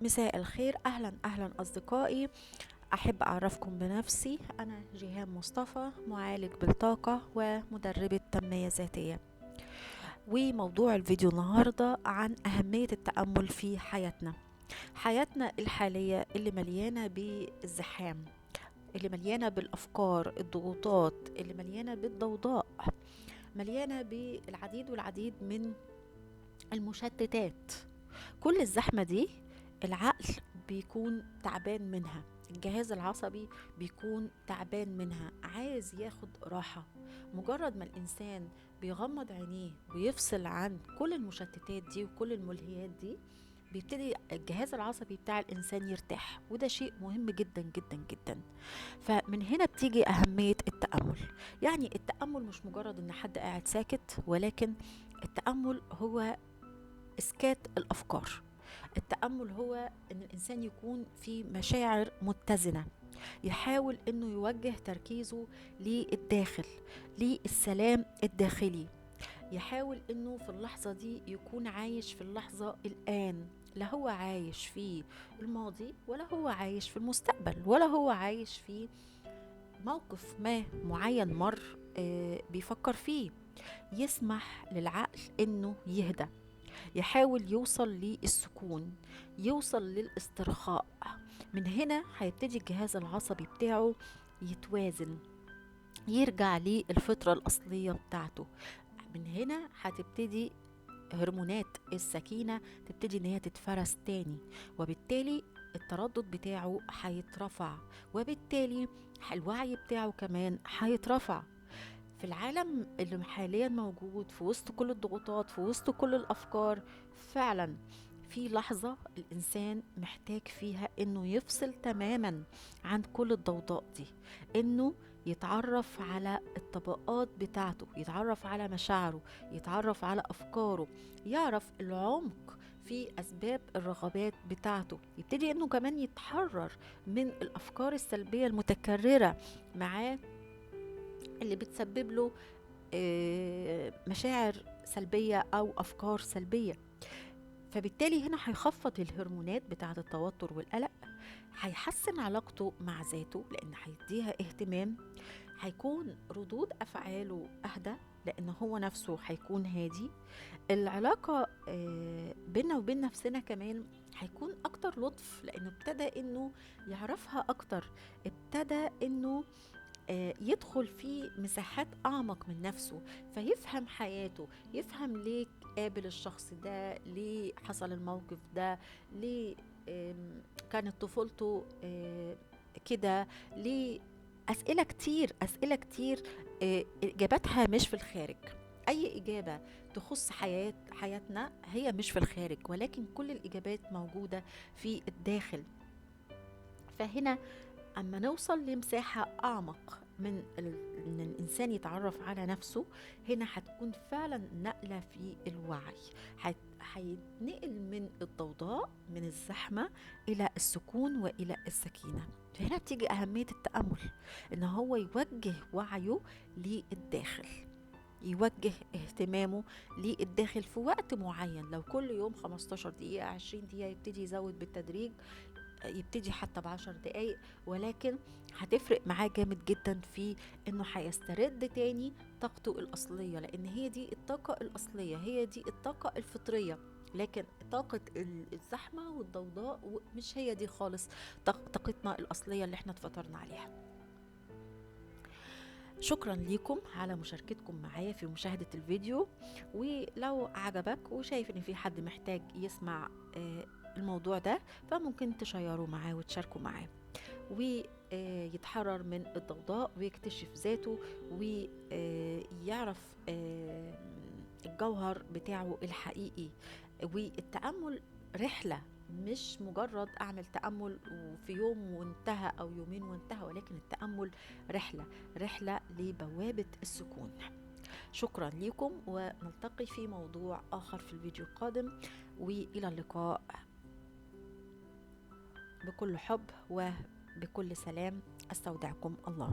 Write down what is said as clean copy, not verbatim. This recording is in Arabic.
مساء الخير، أهلا أصدقائي. أحب أعرفكم بنفسي. أنا جيهان مصطفى، معالج بالطاقة ومدربة تنمية ذاتية. وموضوع الفيديو النهاردة عن أهمية التأمل في حياتنا الحالية اللي مليانة بالزحام، اللي مليانة بالأفكار، الضغوطات، اللي مليانة بالضوضاء، مليانة بالعديد والعديد من المشتتات. كل الزحمة دي العقل بيكون تعبان منها، الجهاز العصبي بيكون تعبان منها، عايز ياخد راحة. مجرد ما الإنسان بيغمض عينيه ويفصل عن كل المشتتات دي وكل الملهيات دي، بيبتدي الجهاز العصبي بتاع الإنسان يرتاح، وده شيء مهم جدا جدا جدا. فمن هنا بتيجي أهمية التأمل. يعني التأمل مش مجرد إن حد قاعد ساكت، ولكن التأمل هو إسكات الأفكار. التأمل هو أن الإنسان يكون في مشاعر متزنة، يحاول أنه يوجه تركيزه للداخل، للسلام الداخلي. يحاول أنه في اللحظة دي يكون عايش في اللحظة الآن، لا هو عايش في الماضي، ولا هو عايش في المستقبل، ولا هو عايش في موقف ما معين مر بيفكر فيه. يسمح للعقل أنه يهدى، يحاول يوصل للسكون، يوصل للاسترخاء. من هنا هيبتدي الجهاز العصبي بتاعه يتوازن، يرجع للفطرة الأصلية بتاعته. من هنا هتبتدي هرمونات السكينة تبتدي ان هي تتفرز تاني، وبالتالي التردد بتاعه هيترفع، وبالتالي الوعي بتاعه كمان هيترفع. في العالم اللي حاليا موجود في وسط كل الضغوطات، في وسط كل الأفكار، فعلا في لحظة الإنسان محتاج فيها إنه يفصل تماما عن كل الضوضاء دي، إنه يتعرف على الطبقات بتاعته، يتعرف على مشاعره، يتعرف على أفكاره، يعرف العمق في أسباب الرغبات بتاعته، يبتدي إنه كمان يتحرر من الأفكار السلبية المتكررة معاه، اللي بتسبب له مشاعر سلبية أو أفكار سلبية. فبالتالي هنا هيخفض الهرمونات بتاعة التوتر والقلق، هيحسن علاقته مع ذاته لأن هيديها اهتمام، هيكون ردود أفعاله أهدى لأن هو نفسه هيكون هادي. العلاقة بيننا وبين نفسنا كمان هيكون أكتر لطف، لأنه ابتدى إنه يعرفها أكتر، ابتدى إنه يدخل في مساحات أعمق من نفسه، فيفهم حياته، يفهم ليه قابل الشخص ده، ليه حصل الموقف ده، ليه كانت طفولته كده، ليه. أسئلة كتير إجاباتها مش في الخارج. أي إجابة تخص حياتنا هي مش في الخارج، ولكن كل الإجابات موجودة في الداخل. فهنا أما نوصل لمساحة أعمق من إن الإنسان يتعرف على نفسه، هنا هتكون فعلا نقلة في الوعي، هيتنقل من الضوضاء، من الزحمة، إلى السكون وإلى السكينة. فهنا بتيجي أهمية التأمل، إن هو يوجه وعيه للداخل، يوجه اهتمامه للداخل في وقت معين. لو كل يوم 15 دقيقة، 20 دقيقة، يبتدي يزود بالتدريج، يبتدي حتى ب10 دقايق، ولكن هتفرق معاه جامد جدا في انه هيسترد تاني طاقته الاصلية، لان هي دي الطاقة الاصلية، هي دي الطاقة الفطرية. لكن طاقة الزحمة والضوضاء مش هي دي خالص طاقتنا الأصلية اللي احنا اتفطرنا عليها. شكرا لكم على مشاركتكم معايا في مشاهدة الفيديو، ولو عجبك وشايف ان في حد محتاج يسمع الموضوع ده، فممكن تشيروا معاه وتشاركوا معاه، ويتحرر من الضوضاء ويكتشف ذاته، ويعرف الجوهر بتاعه الحقيقي. والتأمل رحلة، مش مجرد أعمل تأمل وفي يوم وانتهى أو يومين وانتهى، ولكن التأمل رحلة لبوابة السكون. شكرا لكم، ونلتقي في موضوع آخر في الفيديو القادم، وإلى اللقاء بكل حب وبكل سلام. أستودعكم الله.